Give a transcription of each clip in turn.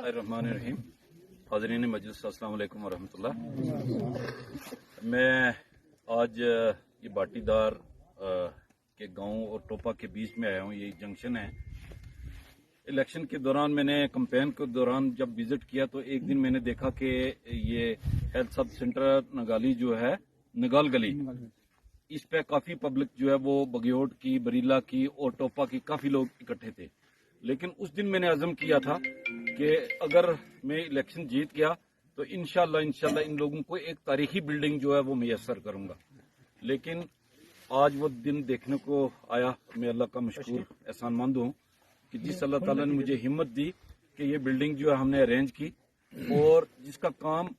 रहमानिर्रहीम। हाज़रीन मजलिस, अस्सलाम वालेकुम वरहमतुल्लाह। मैं आज ये बाटीदार के गांव और टोपा के बीच में आया हूँ। ये जंक्शन है। इलेक्शन के दौरान मैंने कैंपेन के दौरान जब विजिट किया तो एक दिन मैंने देखा कि ये हेल्थ सब सेंटर नगाली जो है, नगाल गली, इस पे काफी पब्लिक जो है वो बगियोट की, बरीला की और टोपा की काफी लोग इकट्ठे थे। लेकिन उस दिन मैंने अज़म किया था कि अगर मैं इलेक्शन जीत गया तो इंशाल्लाह इन लोगों को एक तारीखी बिल्डिंग जो है वो मैसर करूंगा। लेकिन आज वो दिन देखने को आया। मैं अल्लाह का मशकूर एहसानमंद हूँ कि जिस अल्लाह ताला ने मुझे हिम्मत दी कि ये बिल्डिंग जो है हमने अरेंज की, और जिसका काम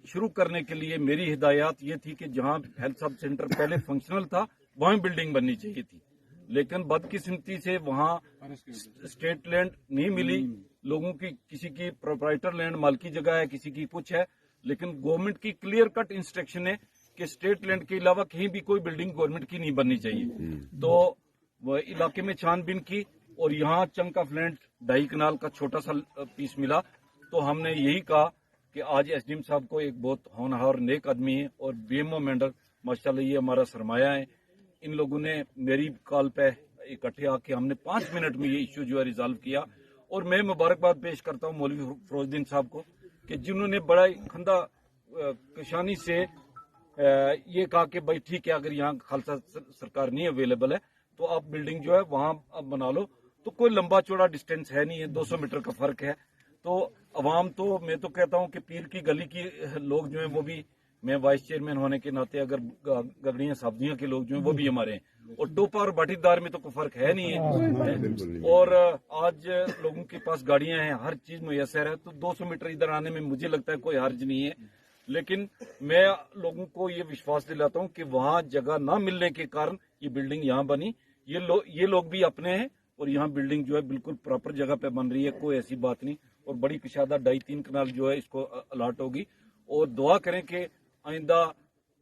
शुरू करने के लिए मेरी हिदायत ये थी कि जहाँ हेल्थ सब सेंटर पहले फंक्शनल था वहीं बिल्डिंग बननी चाहिए थी। लेकिन बदकिस्मती से वहाँ स्टेट लैंड नहीं मिली लोगों की, किसी की प्रोप्राइटर लैंड मालकी जगह है, किसी की कुछ है। लेकिन गवर्नमेंट की क्लियर कट इंस्ट्रक्शन है कि स्टेट लैंड के अलावा कहीं भी कोई बिल्डिंग गवर्नमेंट की नहीं बननी चाहिए। तो वह इलाके में छानबीन की और यहाँ चंक ऑफ लैंड 2.5 कनाल का छोटा सा पीस मिला। तो हमने यही कहा कि आज एसडीएम साहब को, एक बहुत होनहार नेक आदमी है, और बीएमओ मेंबर माशाल्लाह ये हमारा सरमाया है, इन लोगों ने मेरी कॉल पे इकट्ठे आके हमने 5 मिनट में ये इश्यू जो है रिजॉल्व किया। और मैं मुबारकबाद पेश करता हूँ मौलवी फरोजुद्दीन साहब को कि जिन्होंने बड़ा खंदा कशानी से ये कहा कि भाई ठीक है, अगर यहाँ खालसा सरकार नहीं अवेलेबल है तो आप बिल्डिंग जो है वहाँ बना लो। तो कोई लंबा चौड़ा डिस्टेंस है नहीं है, 200 मीटर का फर्क है। तो अवाम, तो मैं तो कहता हूँ कि पीर की गली की लोग जो हैं वो भी, मैं वाइस चेयरमैन होने के नाते अगर गगड़ियां सब्जियां के लोग जो हैं वो भी हमारे हैं, और टोपा और बाटीदार में तो कोई फर्क है नहीं है। और आज लोगों के पास गाड़ियां हैं, हर चीज मुयसर है, तो 200 मीटर इधर आने में मुझे लगता है कोई हर्ज नहीं है। लेकिन मैं लोगों को ये विश्वास दिलाता हूँ कि वहाँ जगह न मिलने के कारण ये बिल्डिंग यहाँ बनी। ये लोग भी अपने हैं और यहाँ बिल्डिंग जो है बिल्कुल प्रॉपर जगह पे बन रही है, कोई ऐसी बात नहीं। और बड़ी कुशादा 2.5-3 कनाल जो है इसको अलाट होगी। और दुआ करें कि आइंदा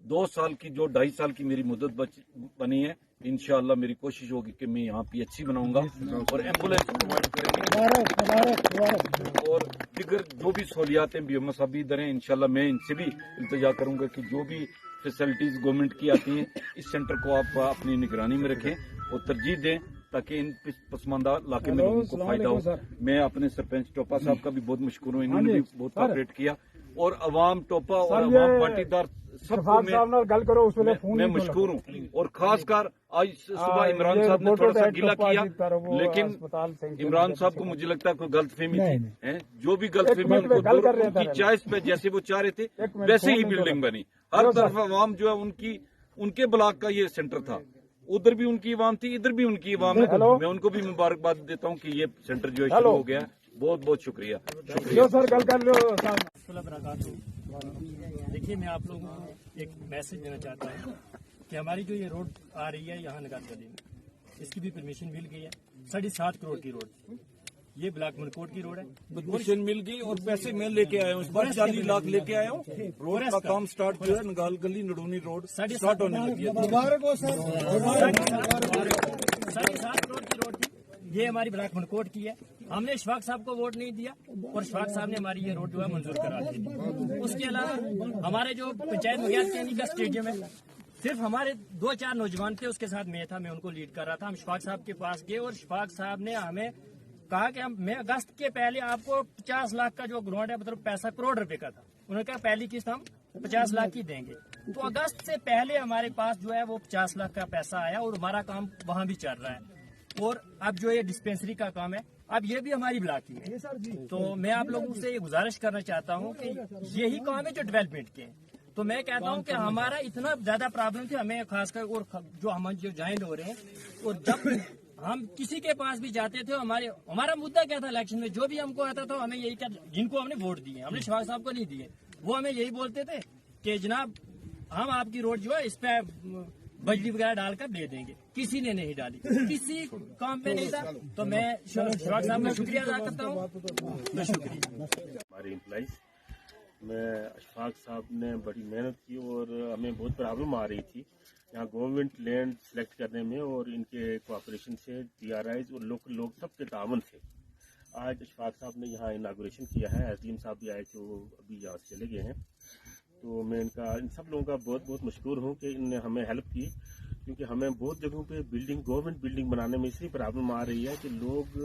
2 साल की, जो 2.5 साल की मेरी मुद्दत बनी है, इंशाअल्लाह मेरी कोशिश होगी कि मैं यहाँ पीएचसी बनाऊंगा और एम्बुलेंस प्रोवाइड करेंगे, और दिगर जो भी सहूलियातें बीएमओ साहब भी इधर हैं, इंशाअल्लाह मैं इनसे भी इल्तिजा करूंगा कि जो भी फैसिलिटीज गवर्नमेंट की आती हैं इस सेंटर को आप अपनी निगरानी में रखें और तरजीह दें ताकि इन पसमानदा इलाके में लोगों को फायदा हो। मैं अपने सरपंच टोपा साहब का भी बहुत मशहूर हूँ, इन्होंने भी बहुत कोऑपरेट किया, और अवाम टोपा और अवाम बाटीदार सबको मैं मशहूर हूँ। और खासकर आज सुबह इमरान साहब ने थोड़ा सा गिला किया, लेकिन इमरान साहब को मुझे लगता है कोई गलत फहमी थी। जो भी गलत फहमी उनकी चॉइस पे, जैसे वो चाह रहे थे वैसे ही बिल्डिंग बनी। हर तरफ अवाम जो है उनके ब्लॉक का ये सेंटर था, उधर भी उनकी इमाम थी, इधर भी उनकी इमाम है। मैं उनको भी मुबारकबाद देता हूँ कि ये सेंटर जो है शुरू हो गया। बहुत बहुत शुक्रिया। देखिए, मैं आप लोगों को एक मैसेज देना चाहता हूँ कि हमारी जो ये रोड आ रही है यहाँ नगाल गली में, इसकी भी परमिशन मिल गई है। 7.5 करोड़ की रोड, ये ब्लॉक मनकोट की रोड है, परमिशन मिल गई और पैसे मैं लेके आया हूँ। इस बार 40 लाख लेके आया हूँ। रोड का काम स्टार्ट जो है नगाल गली नडूनी रोड स्टार्ट होने लगी है। 7.5 करोड़ की रोड थी, ये हमारी ब्लॉक मनकोट की है। हमने इशफाक साहब को वोट नहीं दिया और इशफाक साहब ने हमारी ये रोड जो है मंजूर करा दी। उसके अलावा हमारे जो पंचायत मुखिया कैनी का स्टेडियम है, सिर्फ हमारे 2-4 नौजवान थे, उसके साथ मैं था, मैं उनको लीड कर रहा था। हम इशफाक साहब के पास गए और इशफाक साहब ने हमें कहा कि मैं अगस्त के पहले आपको 50 लाख का जो ग्राउंड है, मतलब पैसा करोड़ रुपए का था, उन्होंने कहा पहली किस्त हम 50 लाख की देंगे। तो अगस्त से पहले हमारे पास जो है वो 50 लाख का पैसा आया और हमारा काम वहाँ भी चल रहा है। और अब जो ये डिस्पेंसरी का काम है, अब ये भी हमारी ब्लॉक की है। तो मैं आप लोगों से ये गुजारिश करना चाहता हूँ कि यही काम है जो डेवलपमेंट के हैं। तो मैं कहता हूँ कि हमारा इतना ज्यादा प्रॉब्लम थी हमें, खासकर और जो हम जो ज्वाइन हो रहे हैं, और जब हम किसी के पास भी जाते थे, हमारा मुद्दा क्या था इलेक्शन में, जो भी हमको आता था हमें यही क्या, जिनको हमने वोट दिए, हमने इशफाक साहब को नहीं दिए, वो हमें यही बोलते थे कि जनाब हम आपकी रोड जो है इस पे बजली वगैरह डालकर दे देंगे। किसी ने नहीं डाली, किसी काम पे नहीं था। तो मैं इशफाक साहब का शुक्रिया अदा करता हूँ। शुक्रिया। हमारे एम्प्लॉइज میں اشفاق صاحب نے بڑی محنت کی اور ہمیں بہت پرابلم آ رہی تھی یہاں گورنمنٹ لینڈ سلیکٹ کرنے میں، اور ان کے کوآپریشن سے PRIs اور لوکل لوگ سب کے تعاون سے آج اشفاق صاحب نے یہاں اناگوریشن کیا ہے. عظیم صاحب بھی آئے تھے، وہ ابھی یہاں سے چلے گئے ہیں. تو میں ان سب لوگوں کا بہت بہت مشکور ہوں کہ ان نے ہمیں ہیلپ کی، کیونکہ ہمیں بہت جگہوں پہ گورنمنٹ بلڈنگ بنانے میں اس لیے پرابلم آ رہی ہے کہ لوگ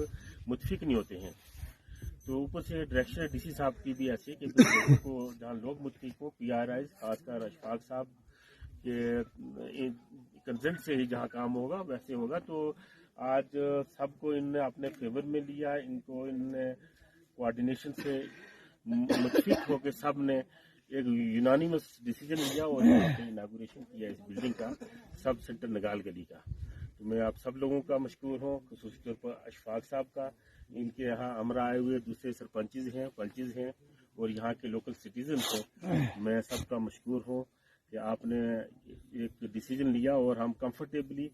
متفق نہیں ہوتے ہیں. تو اوپر سے ڈائریکشن DC صاحب کی بھی ایسے کہ لوگوں کو جہاں لوگ متفق ہوں PRIs خاص کر اشفاق صاحب کے کنسنٹ سے ہی جہاں کام ہوگا ویسے ہوگا. تو آج سب کو ان نے اپنے فیور میں لیا، ان کو ان نے کوآرڈینیشن سے متفق ہو کے سب نے ایک یونانیمس ڈیسیجن لیا اور یہاں پہ اناگوریشن کیا اس بلڈنگ کا، سب سینٹر نگال گلی کا. تو میں آپ سب لوگوں کا مشکور ہوں، خصوصی طور پر اشفاق صاحب کا. ان کے یہاں ہمراہ آئے ہوئے دوسرے سرپنچز ہیں، پنچز ہیں اور یہاں کے لوکل سٹیزنز ہیں. میں سب کا مشکور ہوں کہ آپ نے ایک ڈیسیجن لیا اور ہم کمفرٹیبلی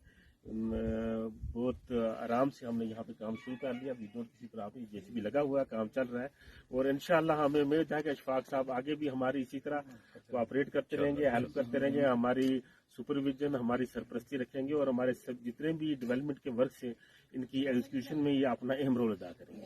بہت آرام سے ہم نے یہاں پہ کام شروع کر لیا. کسی پرابلم جیسے بھی لگا ہوا ہے، کام چل رہا ہے اور انشاءاللہ ہمیں امید ہے کہ اشفاق صاحب آگے بھی ہماری اسی طرح کوآپریٹ کرتے رہیں گے، ہیلپ کرتے رہیں گے، ہماری سپرویژن، ہماری سرپرستی رکھیں گے اور ہمارے جتنے بھی ڈیولپمنٹ کے ورکس ہیں ان کی ایگزیکیوشن میں یہ اپنا اہم رول ادا کریں گے.